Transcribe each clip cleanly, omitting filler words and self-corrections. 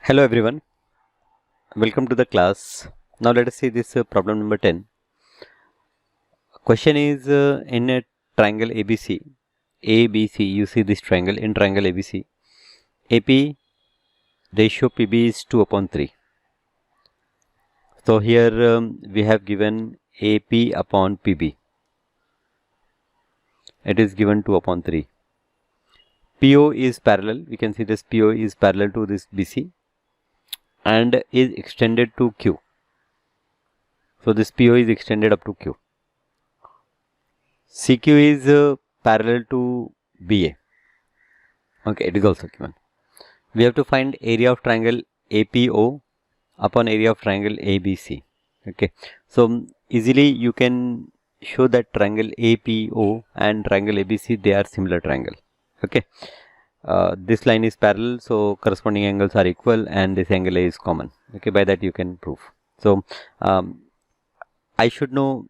Hello everyone, welcome to the class. Now let us see this problem number 10. Question is in a triangle ABC, you see this triangle in triangle ABC, AP ratio PB is 2 upon 3. So here we have given AP upon PB. It is given 2 upon 3. PO is parallel, we can see this PO is parallel to this BC and is extended to Q. So this PO is extended up to Q. CQ is parallel to BA. Okay, it is also given. We have to find area of triangle APO upon area of triangle ABC. Okay, so easily you can show that triangle APO and triangle ABC, they are similar triangle. Okay, this line is parallel, so corresponding angles are equal, and this angle A is common. Okay, by that you can prove. So I should know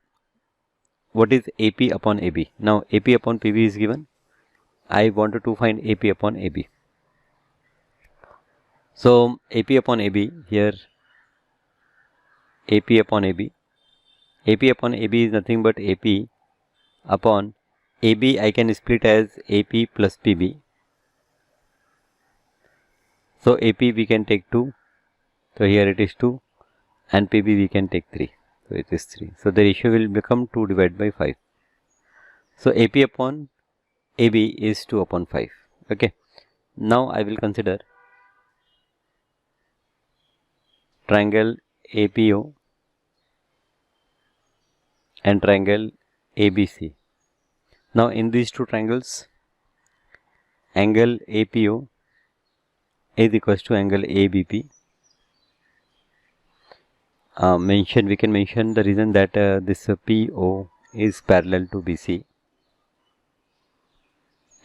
what is AP upon AB. Now AP upon PB is given. I wanted to find AP upon AB. So AP upon AB, here AP upon AB. AP upon AB is nothing but AP upon AB. I can split as AP plus PB. So AP we can take 2. So here it is 2, and PB we can take 3. So it is 3. So the ratio will become 2 divided by 5. So AP upon AB is 2 upon 5. Okay. Now I will consider triangle APO and triangle ABC. Now in these two triangles, angle APO is equals to angle ABP. We can mention the reason that this PO is parallel to BC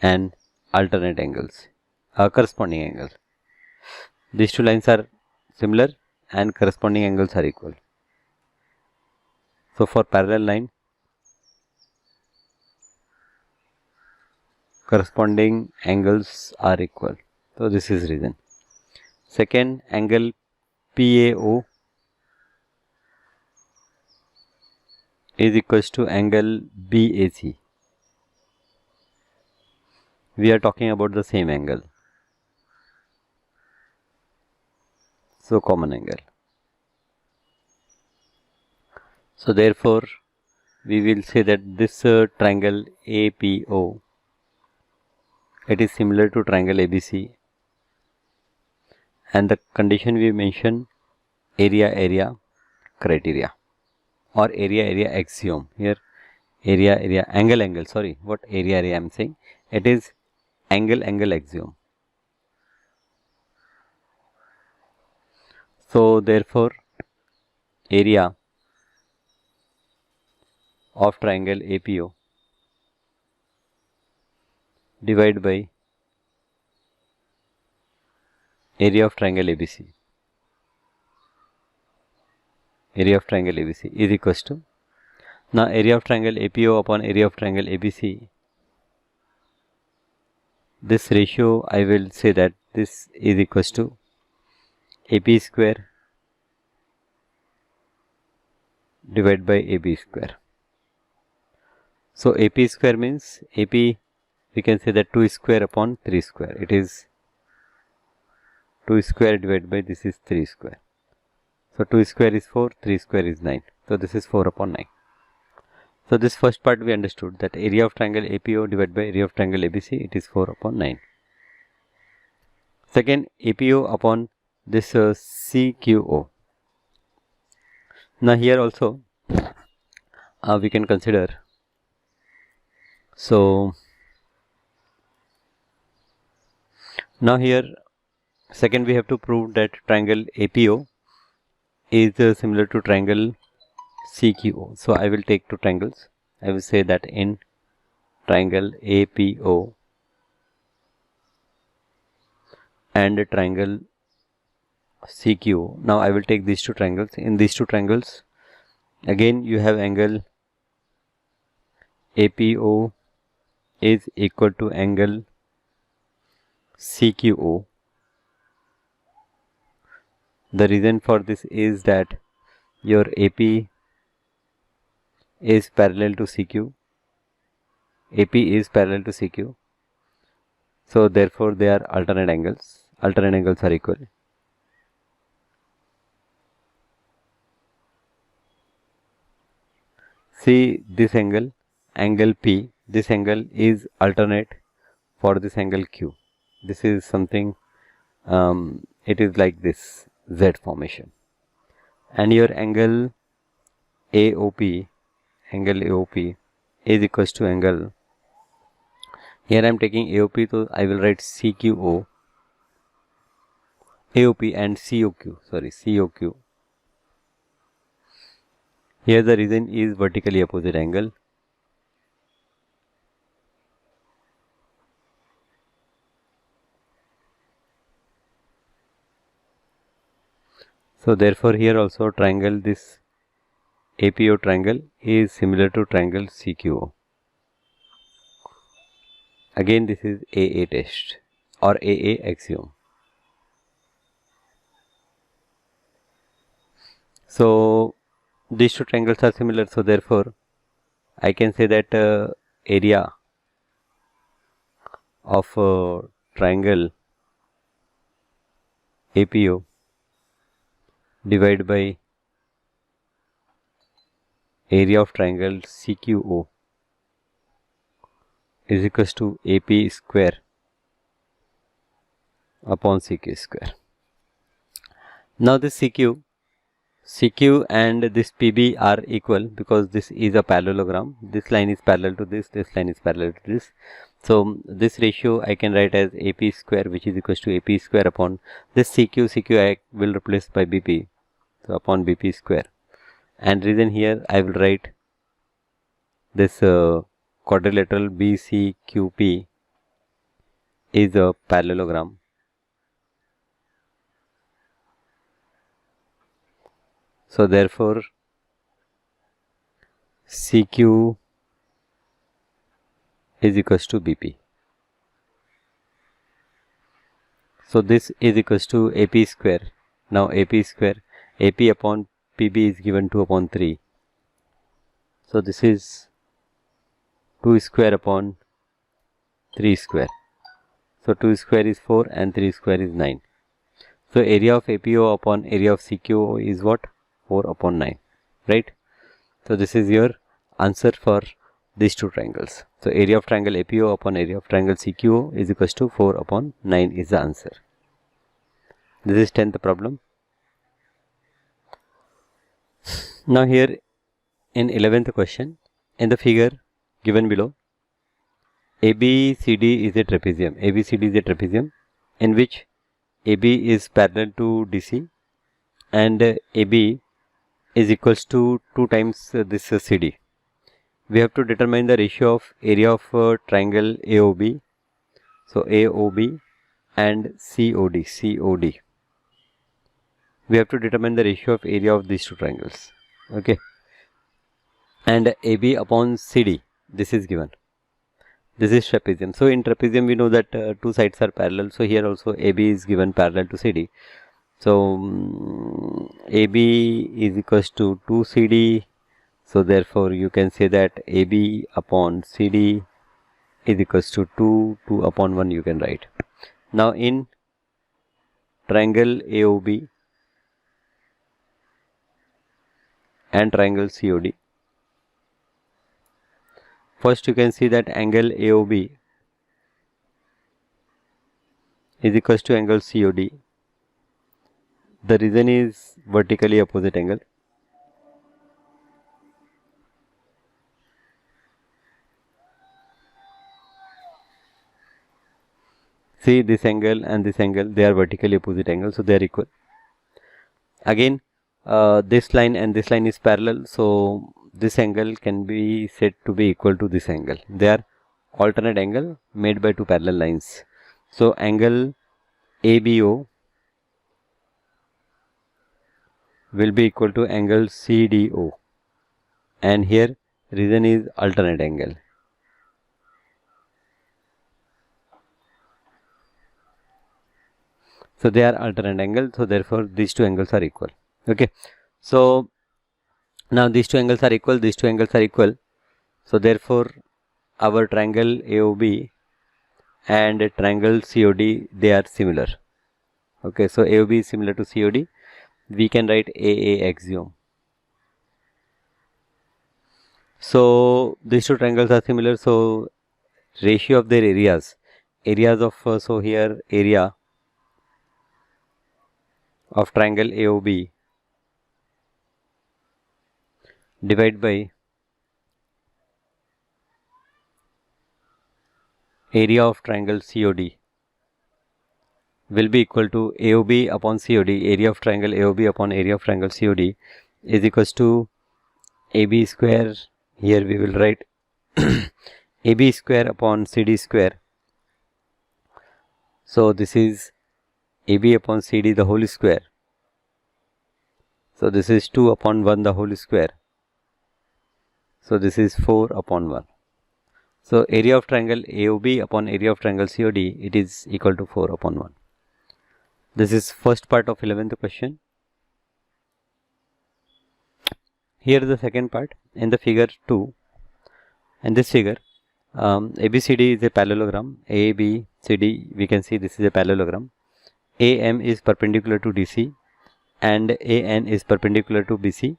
and alternate angles, corresponding angles. These two lines are similar and corresponding angles are equal. So for parallel line, corresponding angles are equal. So this is reason. Second, angle PAO is equals to angle BAC. We are talking about the same angle. So common angle. So therefore, we will say that this triangle APO, it is similar to triangle ABC, and the condition we mention area criteria or area axiom. Here area angle sorry, what area I am saying, it is angle axiom. So therefore, area of triangle APO divided by area of triangle ABC. Area of triangle ABC is equals to, now area of triangle APO upon area of triangle ABC. This ratio I will say that this is equals to AP square divided by AB square. So AP square means AP, we can say that 2 square upon 3 square. It is 2 square divided by this is 3 square. So 2 square is 4, 3 square is 9. So this is 4 upon 9. So this first part we understood, that area of triangle APO divided by area of triangle ABC, it is 4 upon 9. Second, APO upon this CQO. Now here also we can consider. So now here second we have to prove that triangle APO is similar to triangle CQO. So I will take two triangles. I will say that in triangle APO and triangle CQO. Now I will take these two triangles. In these two triangles, again you have angle APO is equal to angle CQO. The reason for this is that your AP is parallel to CQ. AP is parallel to CQ. So therefore they are alternate angles. Alternate angles are equal. See this angle, angle P, this angle is alternate for this angle Q. This is something, it is like this Z formation. And your angle AOP, is equals to angle, here I am taking AOP, so I will write CQO, AOP and COQ. Here the reason is vertically opposite angle. So therefore here also triangle, this APO triangle is similar to triangle CQO. Again this is AA test or AA axiom. So these two triangles are similar, so therefore I can say that area of triangle APO divided by area of triangle CQO is equals to AP square upon CQ square. Now this CQ and this PB are equal because this is a parallelogram. This line is parallel to this line is parallel to this. So this ratio I can write as AP square, which is equals to AP square upon this CQ I will replace by BP, so upon BP square. And reason here I will write this quadrilateral BCQP is a parallelogram. So therefore CQ is equals to BP. So this is equals to AP square. Now AP square, AP upon PB is given 2 upon 3. So this is 2 square upon 3 square. So 2 square is 4 and 3 square is 9. So area of APO upon area of CQO is what? 4 upon 9, right? So this is your answer for these two triangles. So area of triangle APO upon area of triangle CQO is equals to 4 upon 9 is the answer. This is 10th problem. Now here in 11th question, in the figure given below, ABCD is a trapezium, in which AB is parallel to DC and AB is equals to 2 times this CD. We have to determine the ratio of area of triangle AOB. So AOB and COD. We have to determine the ratio of area of these two triangles. Okay. And AB upon CD, this is given. This is trapezium. So in trapezium we know that two sides are parallel. So here also AB is given parallel to CD. So AB is equals to 2 CD. So therefore you can say that AB upon CD is equals to 2 upon 1 you can write. Now in triangle AOB and triangle COD, first you can see that angle AOB is equals to angle COD. The reason is vertically opposite angle. See this angle and this angle, they are vertically opposite angles, so they are equal. Again this line and this line is parallel, so this angle can be said to be equal to this angle. They are alternate angle made by two parallel lines. So angle ABO will be equal to angle CDO, and here reason is alternate angle. So they are alternate angles, so therefore these two angles are equal. Okay, so now these two angles are equal, these two angles are equal, so therefore our triangle AOB and triangle COD, they are similar. Okay, so AOB is similar to COD. We can write AA axiom. So these two triangles are similar, so ratio of their areas of so here area of triangle AOB divided by area of triangle COD will be equal to AOB upon COD, area of triangle AOB upon area of triangle COD is equals to AB square, here we will write AB square upon CD square. So this is AB upon CD the whole square. So this is 2 upon 1 the whole square. So this is 4 upon 1. So area of triangle AOB upon area of triangle COD, it is equal to 4 upon 1. This is first part of 11th question. Here is the second part in the figure 2. In this figure, ABCD is a parallelogram. ABCD, we can see this is a parallelogram. AM is perpendicular to DC and AN is perpendicular to BC.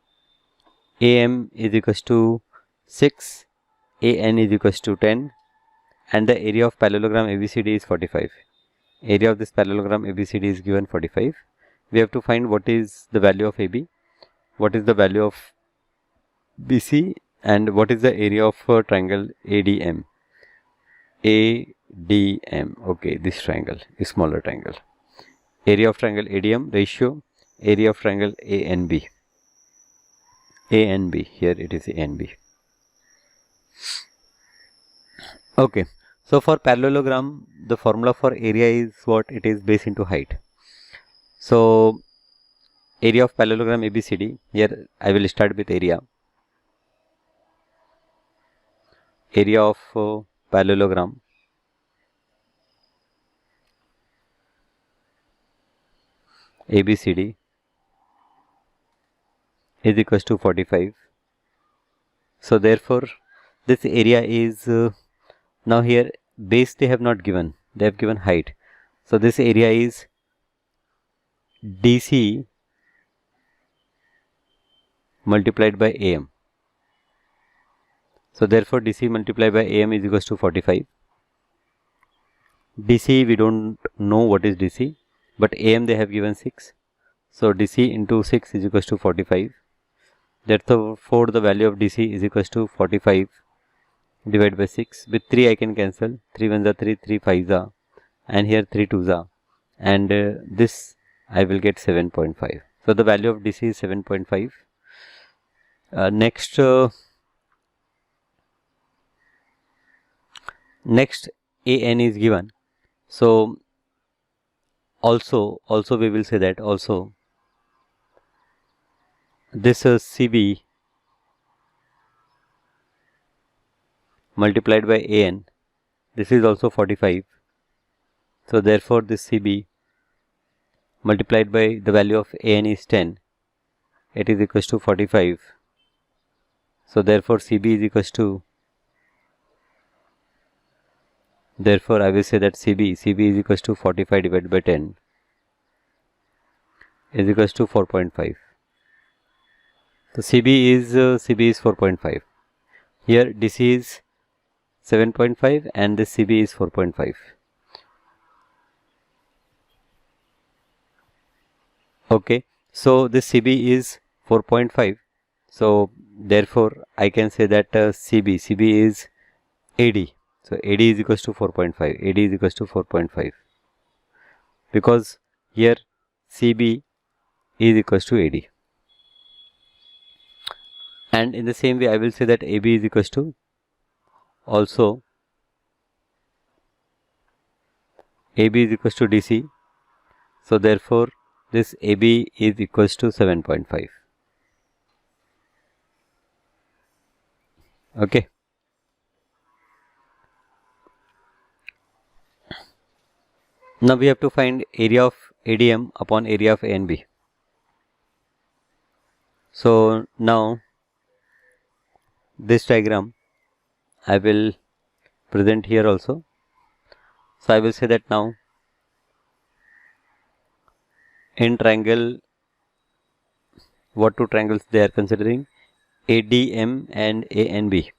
AM is equals to 6, AN is equals to 10, and the area of parallelogram ABCD is 45. Area of this parallelogram ABCD is given 45. We have to find what is the value of AB, what is the value of BC, and what is the area of triangle ADM. ADM, okay, this triangle is smaller triangle. Area of triangle ADM ratio, area of triangle ANB. ANB, here it is ANB. Okay, so for parallelogram, the formula for area is what? It is base into height. So area of parallelogram ABCD, here I will start with area. Area of parallelogram ABCD is equals to 45. So therefore this area is now here base they have not given, they have given height. So this area is DC multiplied by AM. So therefore DC multiplied by AM is equals to 45. DC we don't know what is DC, but AM they have given 6. So DC into 6 is equals to 45. Therefore the value of DC is equals to 45 divided by 6. With 3 I can cancel. 3 1s are 3, 3 5s are, and here 3 2s are, and this I will get 7.5. So the value of DC is 7.5. Next AN is given. So also we will say that also this CB multiplied by AN, this is also 45. So therefore this CB multiplied by the value of AN is 10, it is equals to 45. So therefore CB is equals to, therefore I will say that CB is equals to 45 divided by 10 is equals to 4.5. So CB is 4.5. Here DC is 7.5 and this CB is 4.5. Okay, so this CB is 4.5. So therefore I can say that CB is AD. So AD is equals to 4.5. AD is equals to 4.5 because here CB is equals to AD. And in the same way I will say that AB is equals to also AB is equals to DC. So therefore this AB is equals to 7.5. Okay. Now we have to find area of ADM upon area of A and B. So now this diagram I will present here also. So I will say that now in triangle, what two triangles they are considering? ADM and A and B.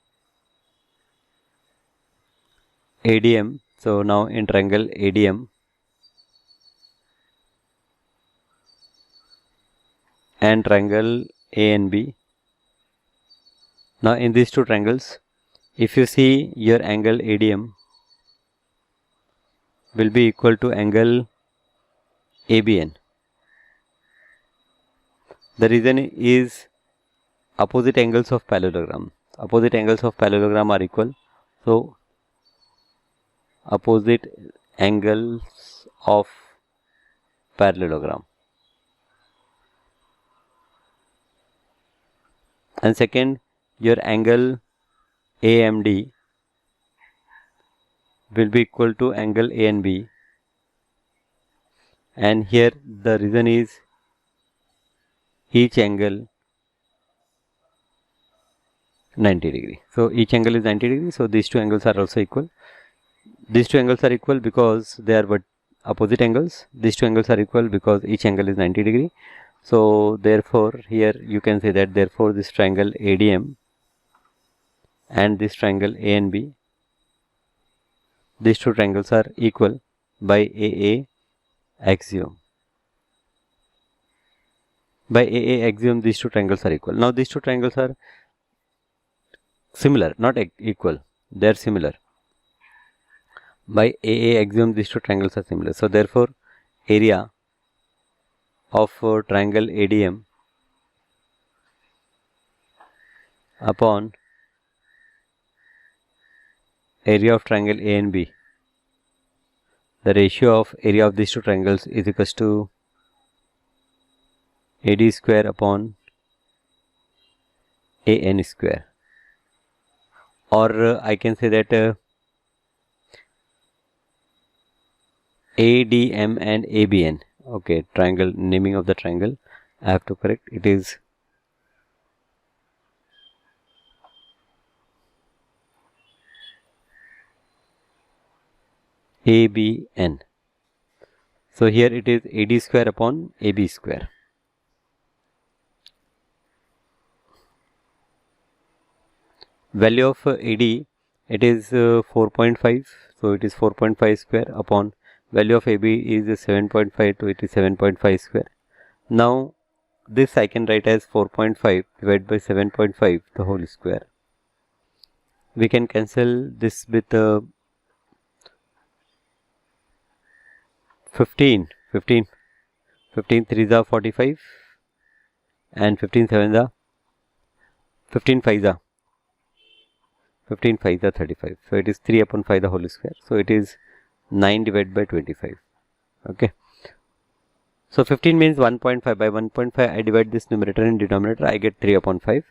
ADM, so now in triangle ADM and triangle A and B. Now in these two triangles, if you see your angle ADM will be equal to angle ABN. The reason is opposite angles of parallelogram. Opposite angles of parallelogram are equal. So opposite angles of parallelogram. And second, your angle AMD will be equal to angle A and B. And here the reason is each angle 90 degree. So each angle is 90 degree. So these two angles are also equal. These two angles are equal because they are opposite angles. These two angles are equal because each angle is 90 degree. So therefore here you can say that therefore this triangle ADM and this triangle A and B, these two triangles are equal by AA axiom. By AA axiom these two triangles are equal. Now these two triangles are similar, not equal, they are similar. By AA axiom these two triangles are similar. So therefore area of triangle ADM upon area of triangle A and B, the ratio of area of these two triangles is equal to AD square upon AN square. Or I can say that ADM and ABN. Okay, triangle, naming of the triangle I have to correct. It is ABN. So here it is AD square upon AB square. Value of AD, it is 4.5. So it is 4.5 square upon value of AB is 7.5, so it is 7.5 square. Now this I can write as 4.5 divided by 7.5 the whole square. We can cancel this with 15 3s are 45 and 15 7s are 15 5s are 35. So it is 3 upon 5 the whole square. So it is 9 divided by 25. Okay. So 15 means 1.5. By 1.5 I divide this numerator and denominator, I get 3 upon 5.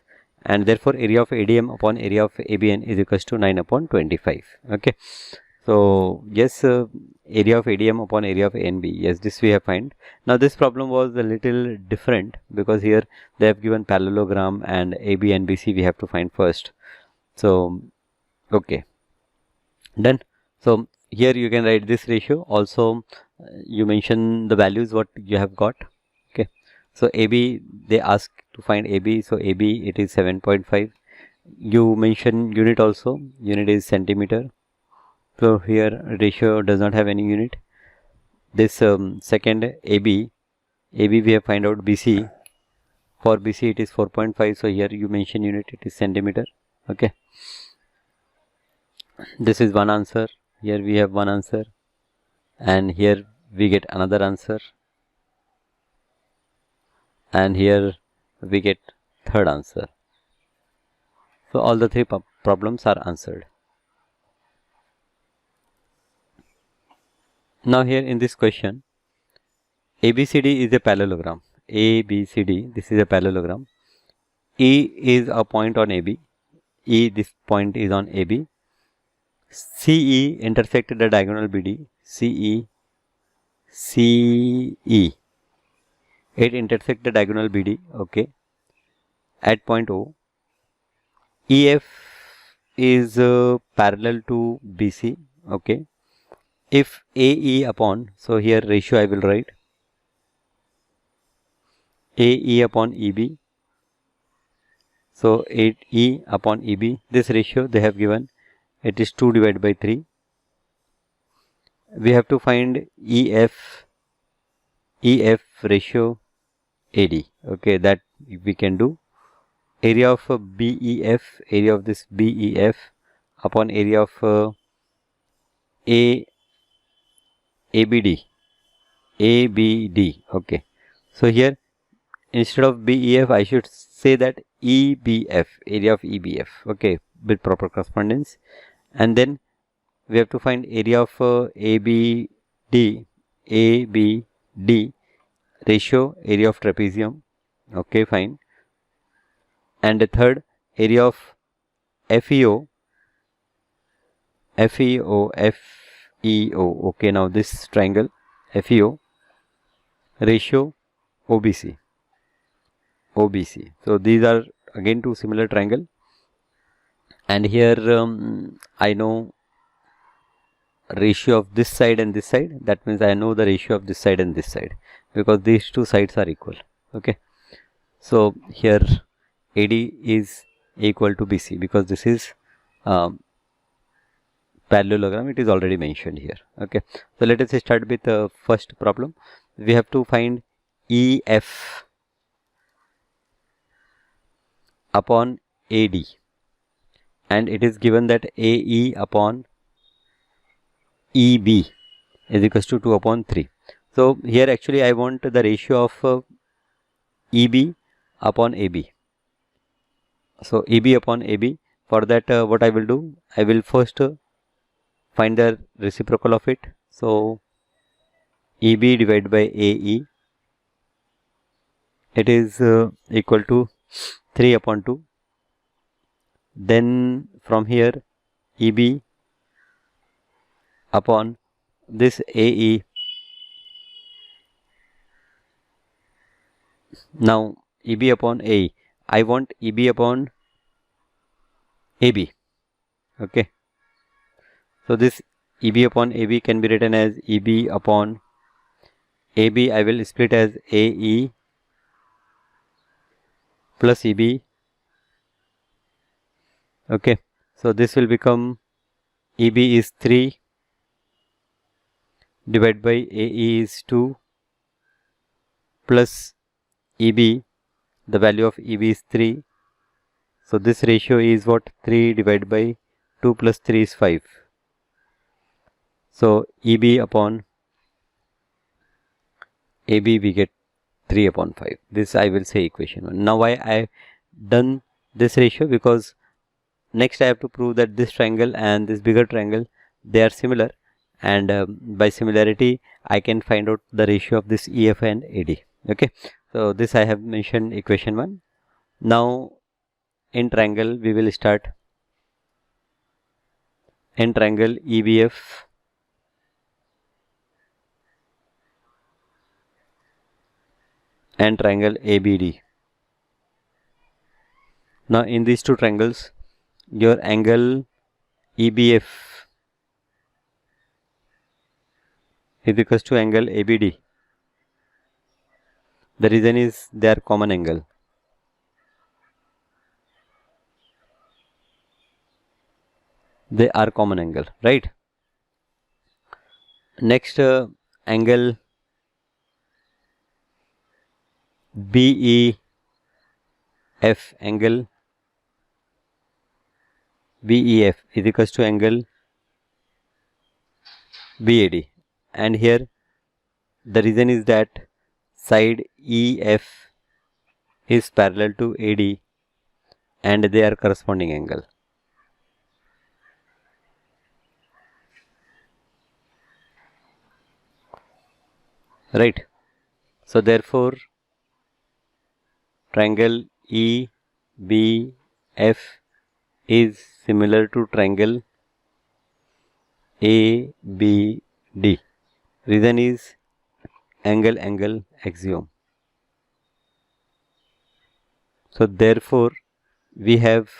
And therefore area of ADM upon area of ABN is equal to 9 upon 25. Okay. So yes, area of ADM upon area of ANB. Yes, this we have find. Now this problem was a little different because here they have given parallelogram and AB and BC we have to find first. So okay, done. So here you can write this ratio. Also you mention the values what you have got. Okay. So AB, they ask to find AB. So AB it is 7.5. You mention unit also. Unit is centimeter. So here ratio does not have any unit. This second AB we have find out BC. For BC it is 4.5. So here you mention unit, it is centimeter. Okay. This is one answer. Here we have one answer. And here we get another answer. And here we get third answer. So all the three problems are answered. Now here in this question, ABCD is a parallelogram. ABCD, this is a parallelogram. E is a point on AB. E, this point is on AB. CE intersected the diagonal BD. CE CE. It intersects the diagonal BD. Okay. At point O. EF is parallel to BC. Okay. If AE upon, so here ratio I will write AE upon EB. So 8E upon EB, this ratio they have given, it is 2 divided by 3. We have to find EF ratio AD. Okay, that we can do. Area of BEF, area of this BEF upon area of ABD. Okay. So here instead of BEF I should say that EBF, area of EBF. Okay, with proper correspondence. And then we have to find area of ABD ratio, area of trapezium. Okay, fine. And the third, area of FEO. Okay, now this triangle FEO ratio OBC. So these are again two similar triangle, and here I know ratio of this side and this side. That means I know the ratio of this side and this side because these two sides are equal. Okay, so here AD is equal to BC because this is parallelogram. It is already mentioned here. Okay, so let us start with the first problem. We have to find EF upon AD, and it is given that AE upon EB is equals to 2 upon 3. So here actually I want the ratio of EB upon AB. So EB upon AB, for that what I will do, I will first find the reciprocal of it. So EB divided by AE, it is equal to 3 upon 2. Then from here EB upon this AE. Now EB upon AE, I want EB upon AB. Okay, so this EB upon AB can be written as EB upon AB. I will split as AE plus EB. Okay, so this will become EB is 3 divided by AE is 2 plus EB, the value of EB is 3. So this ratio is what? 3 divided by 2 plus 3 is 5. So EB upon AB we get 3 upon 5. This I will say equation 1. Now why I done this ratio? Because next I have to prove that this triangle and this bigger triangle, they are similar, and by similarity I can find out the ratio of this EF and AD. Okay, so this I have mentioned equation 1. Now in triangle we will start. In triangle EBF and triangle ABD. Now in these two triangles, your angle EBF is equals to angle ABD. The reason is they are common angle. They are common angle, right? Next angle BEF, angle BEF is equals to angle BAD, and here the reason is that side EF is parallel to AD and they are corresponding angle. Right. So therefore triangle EBF is similar to triangle ABD. Reason is angle axiom. So therefore we have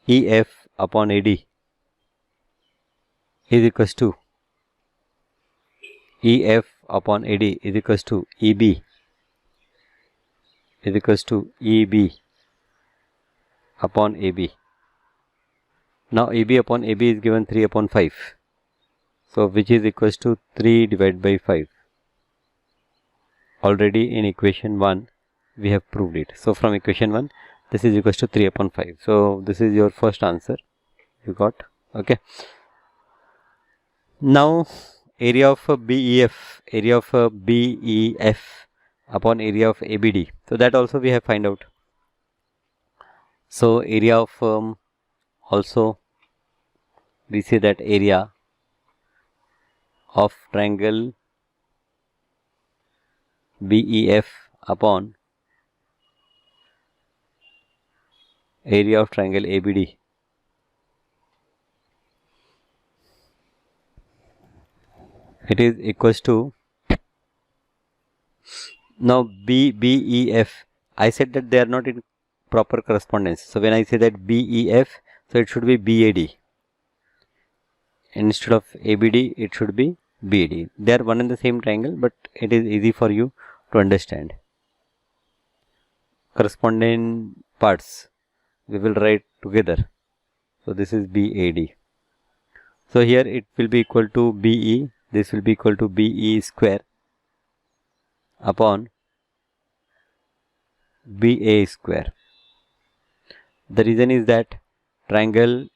EF upon AD is equals to EF upon AD is equals to EB is equals to EB upon AB. Now EB upon AB is given 3 upon 5. So which is equals to 3 divided by 5. Already in equation 1 we have proved it. So from equation 1 this is equals to 3 upon 5. So this is your first answer you got. Okay. Now area of BEF upon area of ABD. So that also we have find out. So area of also we say that area of triangle BEF upon area of triangle ABD it is equals to, now BEF, I said that they are not in proper correspondence. So when I say that BEF, so it should be BAD. Instead of ABD, it should be BAD. They are one and the same triangle, but it is easy for you to understand. Corresponding parts we will write together. So this is BAD. So here it will be equal to BE. This will be equal to BE square upon BA square. The reason is that triangle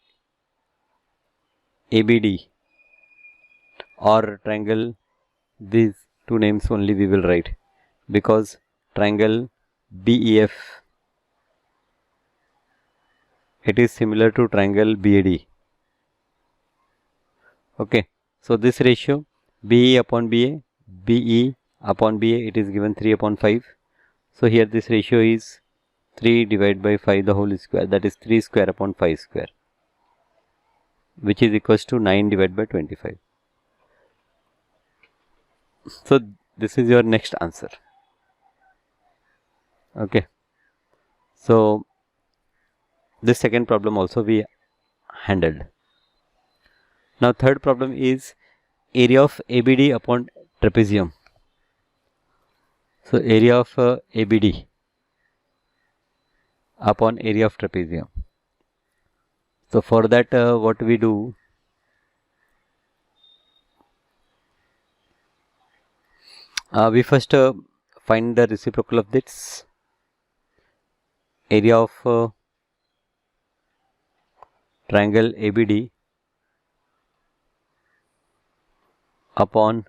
ABD or triangle, these two names only we will write, because triangle BEF it is similar to triangle BAD. Okay, so this ratio BE upon BA, BE upon BA, it is given 3 upon 5. So here this ratio is 3 divided by 5 the whole square, that is 3 square upon 5 square, which is equals to 9 divided by 25. So this is your next answer. Okay, so this second problem also we handled. Now third problem is area of ABD upon trapezium. So area of ABD upon area of trapezium. So for that what we do, we first find the reciprocal of this. Area of triangle ABD upon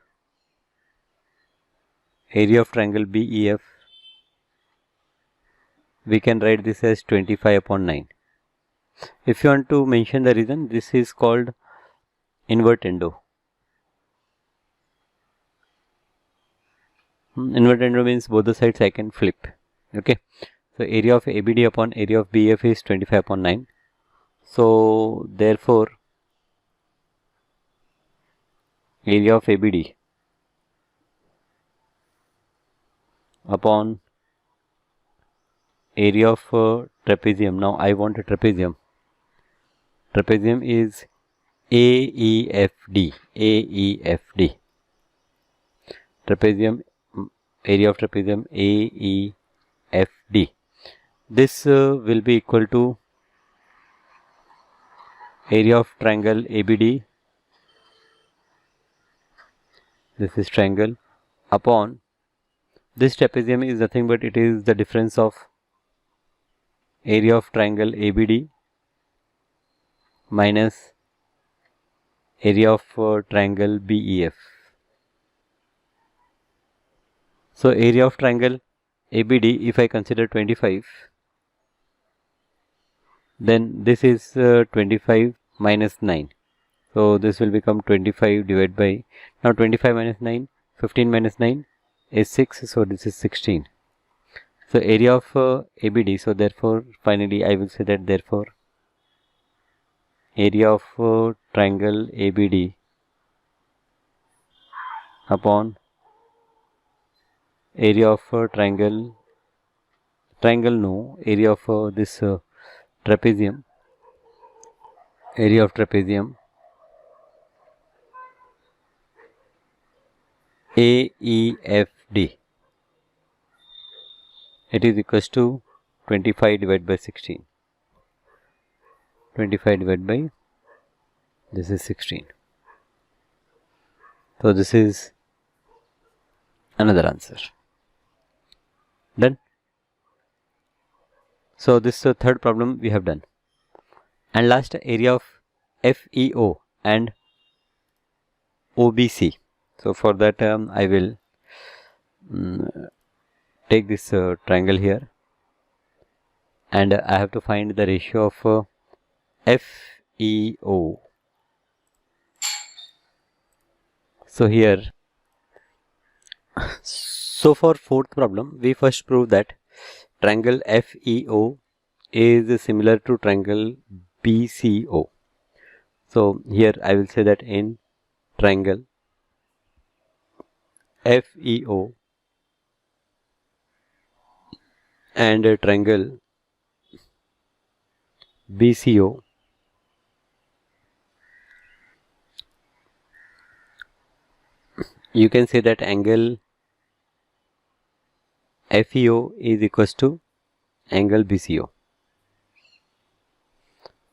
area of triangle BEF, we can write this as 25 upon 9. If you want to mention the reason, this is called invertendo. Invertendo means both the sides I can flip. Okay, so area of ABD upon area of BF is 25 upon 9. So therefore area of ABD upon area of trapezium. Now I want a trapezium. Trapezium is AEFD. AEFD. Trapezium, area of trapezium AEFD. This will be equal to area of triangle ABD. This is triangle upon this trapezium is nothing but it is the difference of area of triangle ABD minus area of triangle BEF. So area of triangle ABD, if I consider 25, then this is 25 minus 9. So this will become 25 divided by, now 25 minus 9, 15 minus 9 is 6, so this is 16. So area of ABD, so therefore finally I will say that therefore area of triangle ABD upon area of triangle area of this trapezium, area of trapezium AEFD, it is equals to 25 divided by 16. 25 divided by this is 16. So this is another answer. Done. So this is the third problem we have done. And last, area of FEO and OBC. So for that I will take this triangle here, and I have to find the ratio of FEO. So here, so for fourth problem, we first prove that triangle FEO is similar to triangle BCO. So here I will say that in triangle FEO and triangle BCO, you can say that angle FEO is equals to angle BCO.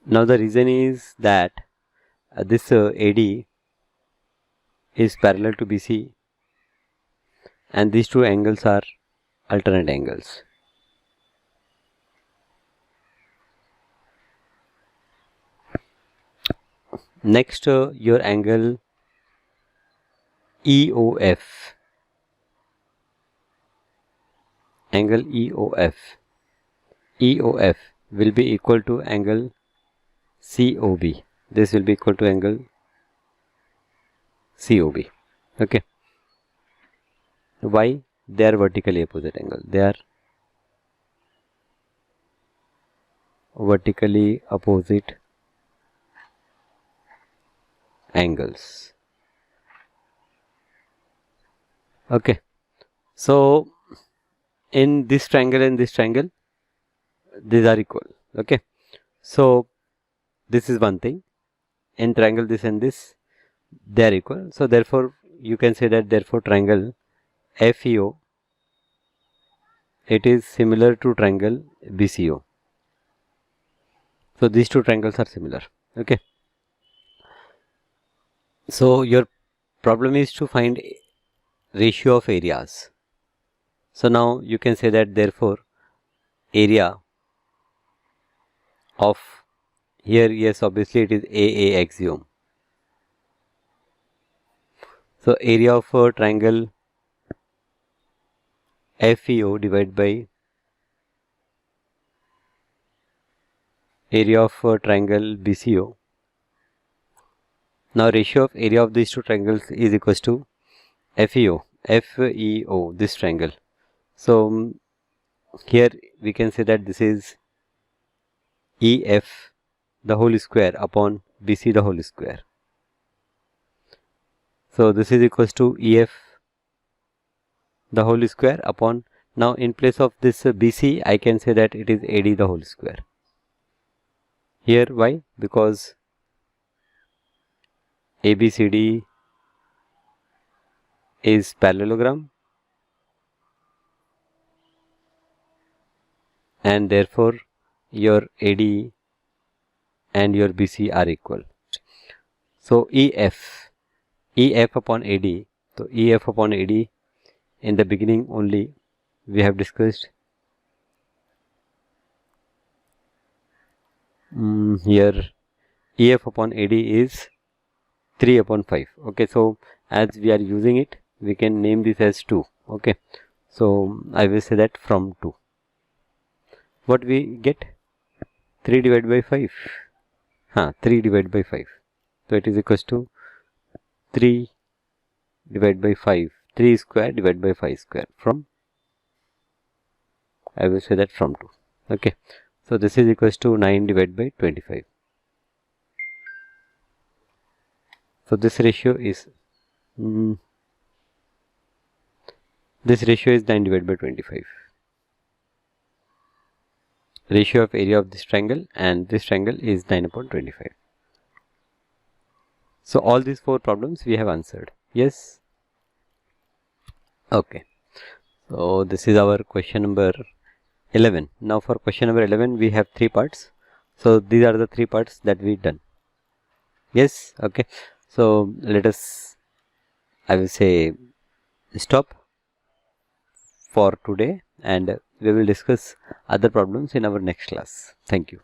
Now the reason is that this AD is parallel to BC, and these two angles are alternate angles. Next, your angle EOF, angle EOF will be equal to angle COB. This will be equal to angle COB. Okay. Why? They are vertically opposite angle. They are vertically opposite angles. Okay. So in this triangle and this triangle, these are equal. Okay. So this is one thing. In triangle this and this, they are equal. So therefore you can say that therefore triangle FEO, it is similar to triangle BCO. So these two triangles are similar. Okay. So your problem is to find ratio of areas. So now you can say that therefore area of here, yes, obviously it is AA axiom. So area of triangle FEO divided by area of triangle BCO. Now ratio of area of these two triangles is equals to FEO, this triangle. So here we can say that this is EF the whole square upon BC the whole square. So this is equals to EF the whole square upon, now in place of this BC I can say that it is AD the whole square. Here why? Because ABCD is parallelogram and therefore your AD and your BC are equal. So EF upon AD, so EF upon AD in the beginning only we have discussed. Here EF upon AD is 3 upon 5. Okay, so as we are using it, we can name this as 2. Okay, so I will say that from 2. What we get? 3 divided by 5. 3 divided by 5. So it is equals to 3 divided by 5. 3 square divided by 5 square from, I will say that from 2. Okay, so this is equals to 9 divided by 25. So this ratio is This ratio is 9 divided by 25. Ratio of area of this triangle and this triangle is 9 upon 25. So all these 4 problems we have answered. Yes. Okay. So this is our question number 11. Now for question number 11 we have 3 parts. So these are the 3 parts that we done. Yes. Okay. So let us, I will say, stop for today, and we will discuss other problems in our next class. Thank you.